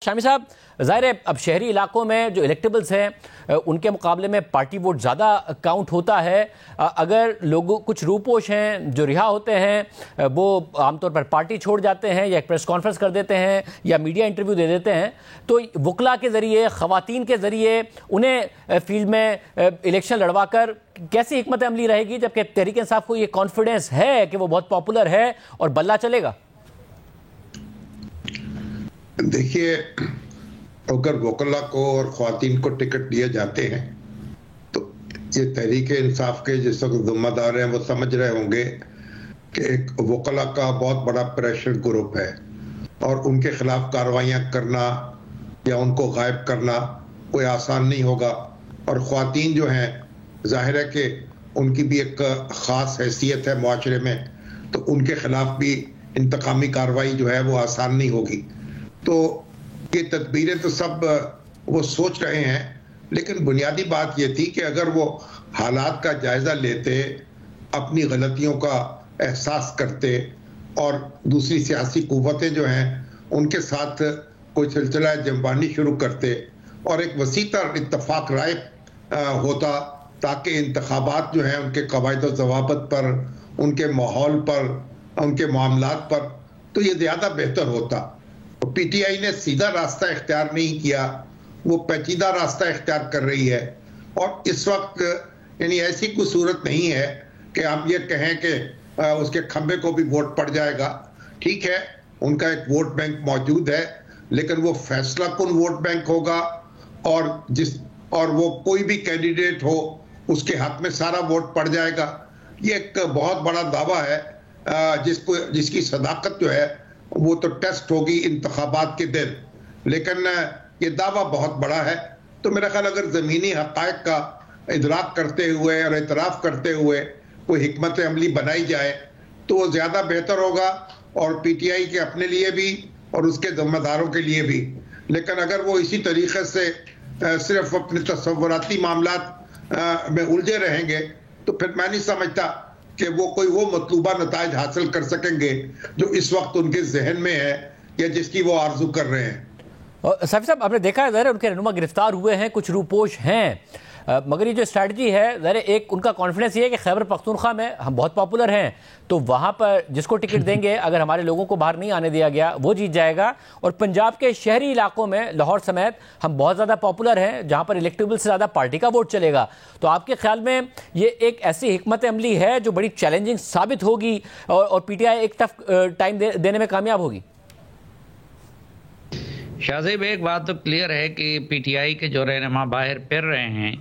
شامی صاحب، ظاہر ہے اب شہری علاقوں میں جو الیکٹیبلز ہیں ان کے مقابلے میں پارٹی ووٹ زیادہ کاؤنٹ ہوتا ہے. اگر لوگوں کچھ روپوش ہیں جو رہا ہوتے ہیں وہ عام طور پر پارٹی چھوڑ جاتے ہیں یا ایک پریس کانفرنس کر دیتے ہیں یا میڈیا انٹرویو دے دیتے ہیں، تو وکلاء کے ذریعے، خواتین کے ذریعے انہیں فیلڈ میں الیکشن لڑوا کر کیسی حکمت عملی رہے گی، جبکہ تحریک انصاف کو یہ کانفیڈنس ہے کہ وہ بہت پاپولر ہے اور بلہ چلے گا؟ دیکھیے، اگر وکلاء کو اور خواتین کو ٹکٹ دیے جاتے ہیں تو یہ تحریک انصاف کے جس وقت ذمہ دار ہیں وہ سمجھ رہے ہوں گے کہ ایک وکلاء کا بہت بڑا پریشر گروپ ہے اور ان کے خلاف کارروائیاں کرنا یا ان کو غائب کرنا کوئی آسان نہیں ہوگا. اور خواتین جو ہیں ظاہر ہے کہ ان کی بھی ایک خاص حیثیت ہے معاشرے میں، تو ان کے خلاف بھی انتقامی کارروائی جو ہے وہ آسان نہیں ہوگی. تو یہ تدبیریں تو سب وہ سوچ رہے ہیں، لیکن بنیادی بات یہ تھی کہ اگر وہ حالات کا جائزہ لیتے، اپنی غلطیوں کا احساس کرتے اور دوسری سیاسی قوتیں جو ہیں ان کے ساتھ کوئی سلسلہ جمبانی شروع کرتے اور ایک وسیع تر اتفاق رائے ہوتا، تاکہ انتخابات جو ہیں ان کے قواعد و ضوابط پر، ان کے ماحول پر، ان کے معاملات پر، تو یہ زیادہ بہتر ہوتا. پی ٹی آئی نے سیدھا راستہ اختیار نہیں کیا، وہ پیچیدہ راستہ اختیار کر رہی ہے. اور اس وقت یعنی ایسی کوئی صورت نہیں ہے کہ آپ یہ کہیں کہ اس کے کھمبے کو بھی ووٹ پڑ جائے گا. ٹھیک ہے، ان کا ایک ووٹ بینک موجود ہے، لیکن وہ فیصلہ کن ووٹ بینک ہوگا اور وہ کوئی بھی کینڈیڈیٹ ہو اس کے حق میں سارا ووٹ پڑ جائے گا. یہ ایک بہت بڑا دعویٰ ہے جس کی صداقت جو ہے وہ تو ٹیسٹ ہوگی انتخابات کے دن، لیکن یہ دعویٰ بہت بڑا ہے. تو میرا خیال اگر زمینی حقائق کا ادراک کرتے ہوئے اور اعتراف کرتے ہوئے کوئی حکمت عملی بنائی جائے تو وہ زیادہ بہتر ہوگا، اور پی ٹی آئی کے اپنے لیے بھی اور اس کے ذمہ داروں کے لیے بھی. لیکن اگر وہ اسی طریقے سے صرف اپنے تصوراتی معاملات میں الجھے رہیں گے تو پھر میں نہیں سمجھتا کہ وہ مطلوبہ نتائج حاصل کر سکیں گے جو اس وقت ان کے ذہن میں ہے یا جس کی وہ آرزو کر رہے ہیں. صاحب آپ نے دیکھا ہے ظاہر ان کے رہنما گرفتار ہوئے ہیں، کچھ روپوش ہیں، مگر یہ جو اسٹریٹجی ہے ظاہر ایک ان کا کانفیڈنس یہ ہے کہ خیبر پختونخوا میں ہم بہت پاپولر ہیں، تو وہاں پر جس کو ٹکٹ دیں گے اگر ہمارے لوگوں کو باہر نہیں آنے دیا گیا وہ جیت جائے گا. اور پنجاب کے شہری علاقوں میں لاہور سمیت ہم بہت زیادہ پاپولر ہیں جہاں پر الیکٹیبل سے زیادہ پارٹی کا ووٹ چلے گا. تو آپ کے خیال میں یہ ایک ایسی حکمت عملی ہے جو بڑی چیلنجنگ ثابت ہوگی اور پی ٹی آئی ایک ٹف ٹائم دینے میں کامیاب ہوگی؟ شاہزیب، ایک بات تو کلیئر ہے کہ پی ٹی آئی کے جو رہنما باہر پھر رہے ہیں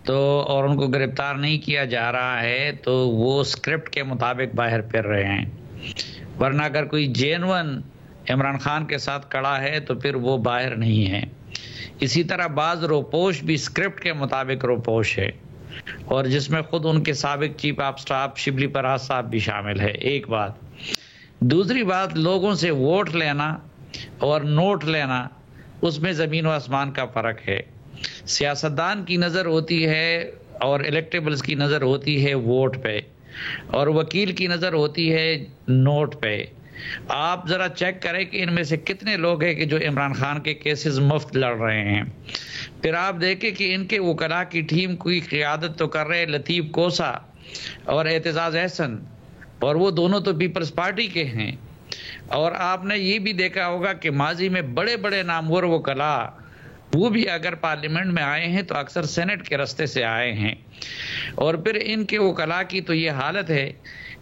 تو اور ان کو گرفتار نہیں کیا جا رہا ہے تو وہ اسکرپٹ کے مطابق باہر پھر رہے ہیں، ورنہ اگر کوئی جینون عمران خان کے ساتھ کڑا ہے تو پھر وہ باہر نہیں ہے. اسی طرح بعض روپوش بھی اسکرپٹ کے مطابق روپوش ہے، اور جس میں خود ان کے سابق چیف آف سٹاف شبلی پرہاز صاحب بھی شامل ہے. ایک بات. دوسری بات، لوگوں سے ووٹ لینا اور نوٹ لینا، اس میں زمین و آسمان کا فرق ہے. سیاستدان کی نظر ہوتی ہے اور الیکٹیبلز کی نظر ہوتی ہے ووٹ پہ، اور وکیل کی نظر ہوتی ہے نوٹ پہ. آپ ذرا چیک کریں کہ ان میں سے کتنے لوگ ہیں کہ جو عمران خان کے کیسز مفت لڑ رہے ہیں. پھر آپ دیکھیں کہ ان کے وکلاء کی ٹیم کوئی قیادت تو کر رہے لطیف کوسا اور اعتزاز احسن، اور وہ دونوں تو پیپلز پارٹی کے ہیں. اور آپ نے یہ بھی دیکھا ہوگا کہ ماضی میں بڑے بڑے نامور وکلاء وہ بھی اگر پارلیمنٹ میں آئے ہیں تو اکثر سینٹ کے راستے سے آئے ہیں. اور پھر ان کے وکلاء کی تو یہ حالت ہے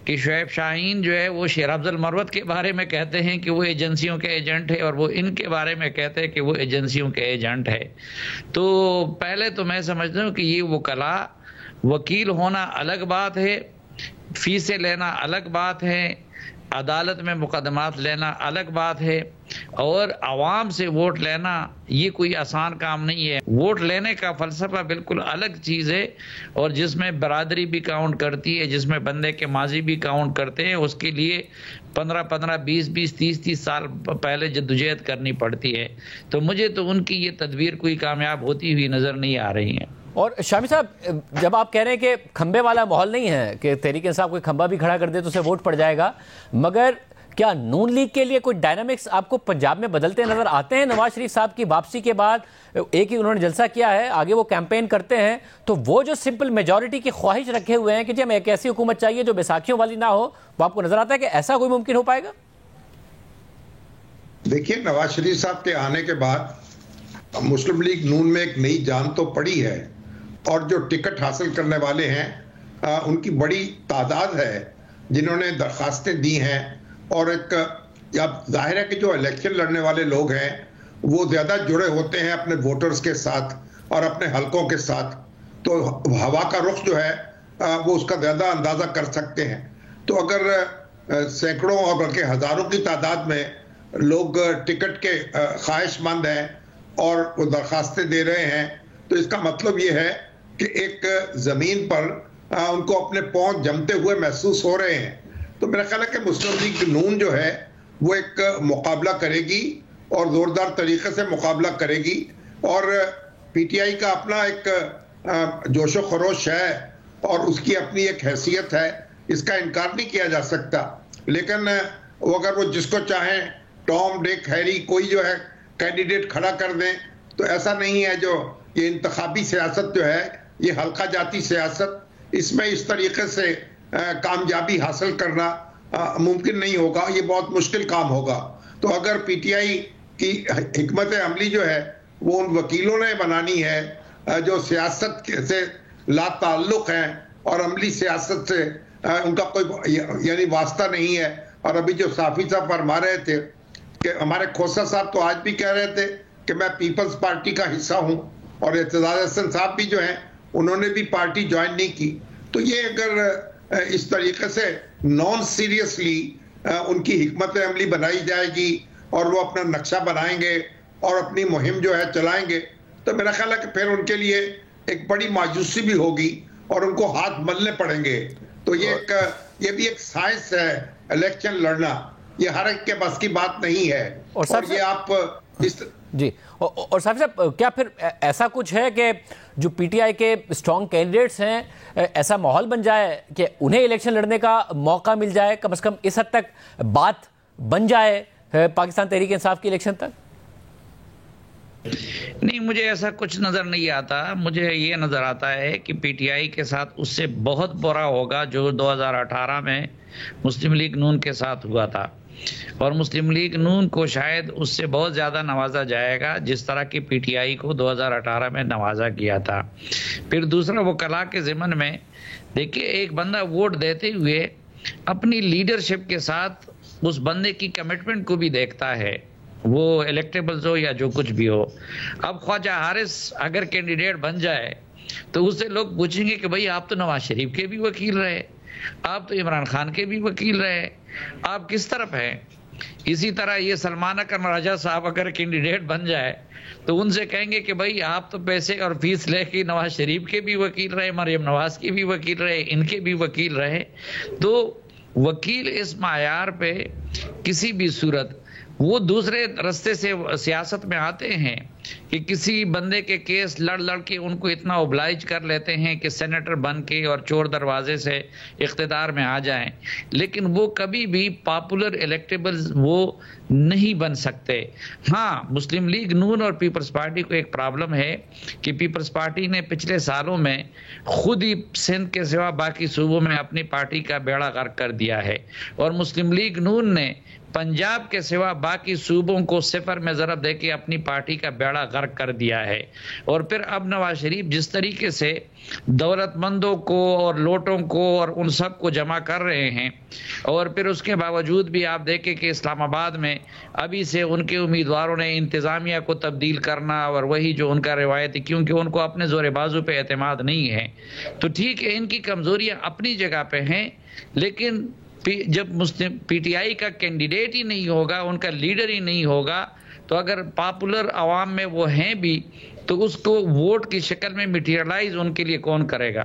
کہ شعیب شاہین جو ہے وہ شیر افضل مروت کے بارے میں کہتے ہیں کہ وہ ایجنسیوں کے ایجنٹ ہے، اور وہ ان کے بارے میں کہتے ہیں کہ وہ ایجنسیوں کے ایجنٹ ہے. تو پہلے تو میں سمجھتا ہوں کہ یہ وکلاء، وکیل ہونا الگ بات ہے، فیسیں لینا الگ بات ہے، عدالت میں مقدمات لینا الگ بات ہے، اور عوام سے ووٹ لینا یہ کوئی آسان کام نہیں ہے. ووٹ لینے کا فلسفہ بالکل الگ چیز ہے، اور جس میں برادری بھی کاؤنٹ کرتی ہے، جس میں بندے کے ماضی بھی کاؤنٹ کرتے ہیں. اس کے لیے 15 20 30 سال پہلے جدوجہد کرنی پڑتی ہے. تو مجھے تو ان کی یہ تدبیر کوئی کامیاب ہوتی ہوئی نظر نہیں آ رہی ہے. اور شامی صاحب، جب آپ کہہ رہے ہیں کہ کھمبے والا ماحول نہیں ہے کہ تحریک انصاف کوئی کھمبا بھی کھڑا کر دے تو اسے ووٹ پڑ جائے گا، مگر کیا نون لیگ کے لیے کوئی ڈائنامکس آپ کو پنجاب میں بدلتے نظر آتے ہیں؟ نواز شریف صاحب کی واپسی کے بعد ایک ہی انہوں نے جلسہ کیا ہے، آگے وہ کیمپین کرتے ہیں، تو وہ جو سمپل میجورٹی کی خواہش رکھے ہوئے ہیں کہ جی ہمیں ایک ایسی حکومت چاہیے جو بیساکھیوں والی نہ ہو، وہ آپ کو نظر آتا ہے کہ ایسا کوئی ممکن ہو پائے گا؟ دیکھیے، نواز شریف صاحب کے آنے کے بعد مسلم لیگ نون میں ایک نئی جان تو پڑی ہے، اور جو ٹکٹ حاصل کرنے والے ہیں ان کی بڑی تعداد ہے جنہوں نے درخواستیں دی ہیں، اور ایک اب ظاہر ہے کہ جو الیکشن لڑنے والے لوگ ہیں وہ زیادہ جڑے ہوتے ہیں اپنے ووٹرز کے ساتھ اور اپنے حلقوں کے ساتھ، تو ہوا کا رخ جو ہے وہ اس کا زیادہ اندازہ کر سکتے ہیں۔ تو اگر سینکڑوں اور بلکہ ہزاروں کی تعداد میں لوگ ٹکٹ کے خواہش مند ہیں اور وہ درخواستیں دے رہے ہیں، تو اس کا مطلب یہ ہے کہ ایک زمین پر ان کو اپنے پاؤں جمتے ہوئے محسوس ہو رہے ہیں۔ تو میرا خیال ہے کہ مسلم لیگ نون جو ہے وہ ایک مقابلہ کرے گی اور زوردار طریقے سے مقابلہ کرے گی، اور پی ٹی آئی کا اپنا ایک جوش و خروش ہے اور اس کی اپنی ایک حیثیت ہے، اس کا انکار نہیں کیا جا سکتا، لیکن اگر وہ جس کو چاہیں ٹام ڈک ہیری کوئی جو ہے کینڈیڈیٹ کھڑا کر دیں، تو ایسا نہیں ہے۔ جو یہ انتخابی سیاست جو ہے یہ حلقہ جاتی سیاست، اس میں اس طریقے سے کامیابی حاصل کرنا ممکن نہیں ہوگا، یہ بہت مشکل کام ہوگا۔ تو اگر پی ٹی آئی کی حکمت عملی جو ہے وہ ان وکیلوں نے بنانی ہے جو سیاست سے لا تعلق ہیں اور عملی سیاست سے ان کا کوئی یعنی واسطہ نہیں ہے۔ اور ابھی جو صافی صاحب فرما رہے تھے کہ ہمارے کھوسا صاحب تو آج بھی کہہ رہے تھے کہ میں پیپلز پارٹی کا حصہ ہوں، اور اعتزاز احسن صاحب بھی جو ہیں انہوں نے بھی پارٹی جوائن نہیں کی، تو یہ اگر اس طریقے سے نان سیریسلی ان کی حکمت عملی بنائی جائے گی اور وہ اپنا نقشہ بنائیں گے اور اپنی مہم جو ہے چلائیں گے، تو میرا خیال ہے کہ پھر ان کے لیے ایک بڑی مایوسی بھی ہوگی اور ان کو ہاتھ ملنے پڑیں گے۔ تو یہ بھی ایک سائنس ہے الیکشن لڑنا، یہ ہر ایک کے بس کی بات نہیں ہے، اور یہ آپ جی۔ اور صاحب صاحب، کیا پھر ایسا کچھ ہے کہ جو پی ٹی آئی کے اسٹرانگ کینڈیڈیٹس ہیں ایسا ماحول بن جائے کہ انہیں الیکشن لڑنے کا موقع مل جائے، کم از کم اس حد تک بات بن جائے پاکستان تحریک انصاف کی الیکشن تک؟ نہیں، مجھے ایسا کچھ نظر نہیں آتا۔ مجھے یہ نظر آتا ہے کہ پی ٹی آئی کے ساتھ اس سے بہت برا ہوگا جو 2018 میں مسلم لیگ نون کے ساتھ ہوا تھا، اور مسلم لیگ نون کو شاید اس سے بہت زیادہ نوازا جائے گا جس طرح کی پی ٹی آئی کو 2018 میں نوازا کیا تھا۔ پھر دوسرا، وکلاء کے ضمن میں دیکھیے، ایک بندہ ووٹ دیتے ہوئے اپنی لیڈرشپ کے ساتھ اس بندے کی کمٹمنٹ کو بھی دیکھتا ہے، وہ الیکٹیبلز ہو یا جو کچھ بھی ہو۔ اب خواجہ حارث اگر کینڈیڈیٹ بن جائے تو اس سے لوگ پوچھیں گے کہ بھئی آپ تو نواز شریف کے بھی وکیل رہے، آپ تو عمران خان کے بھی وکیل رہے، آپ کس طرف ہیں؟ اسی طرح یہ سلمان اکرم راجہ صاحب اگر کینڈیڈیٹ بن جائے تو ان سے کہیں گے کہ بھئی آپ تو پیسے اور فیس لے کے نواز شریف کے بھی وکیل رہے، مریم نواز کے بھی وکیل رہے، ان کے بھی وکیل رہے۔ تو وکیل اس معیار پہ کسی بھی صورت وہ دوسرے رستے سے سیاست میں آتے ہیں کہ کسی بندے کے کیس لڑ لڑ کے ان کو اتنا اوبلائج کر لیتے ہیں کہ سینیٹر بن کے اور چور دروازے سے اقتدار میں آ جائیں، لیکن وہ کبھی بھی پاپولر الیکٹیبلز وہ نہیں بن سکتے۔ ہاں، مسلم لیگ نون اور پیپلز پارٹی کو ایک پرابلم ہے کہ پیپلز پارٹی نے پچھلے سالوں میں خود ہی سندھ کے سوا باقی صوبوں میں اپنی پارٹی کا بیڑا غرق کر دیا ہے، اور مسلم لیگ نون نے پنجاب کے سوا باقی صوبوں کو صفر میں ضرب دے کے اپنی پارٹی کا بیڑا غرق کر دیا ہے۔ اور پھر اب نواز شریف جس طریقے سے دولت مندوں کو اور لوٹوں کو اور ان سب کو جمع کر رہے ہیں، اور پھر اس کے باوجود بھی آپ دیکھیں کہ اسلام آباد میں ابھی سے ان کے امیدواروں نے انتظامیہ کو تبدیل کرنا اور وہی جو ان کا روایتی، کیونکہ ان کو اپنے زور بازو پہ اعتماد نہیں ہے۔ تو ٹھیک ہے، ان کی کمزوریاں اپنی جگہ پہ ہیں، لیکن جب مسلم پی ٹی آئی کا کینڈیڈیٹ ہی نہیں ہوگا، ان کا لیڈر ہی نہیں ہوگا، تو اگر پاپولر عوام میں وہ ہیں بھی تو اس کو ووٹ کی شکل میں میٹیریلائز ان کے لیے کون کرے گا؟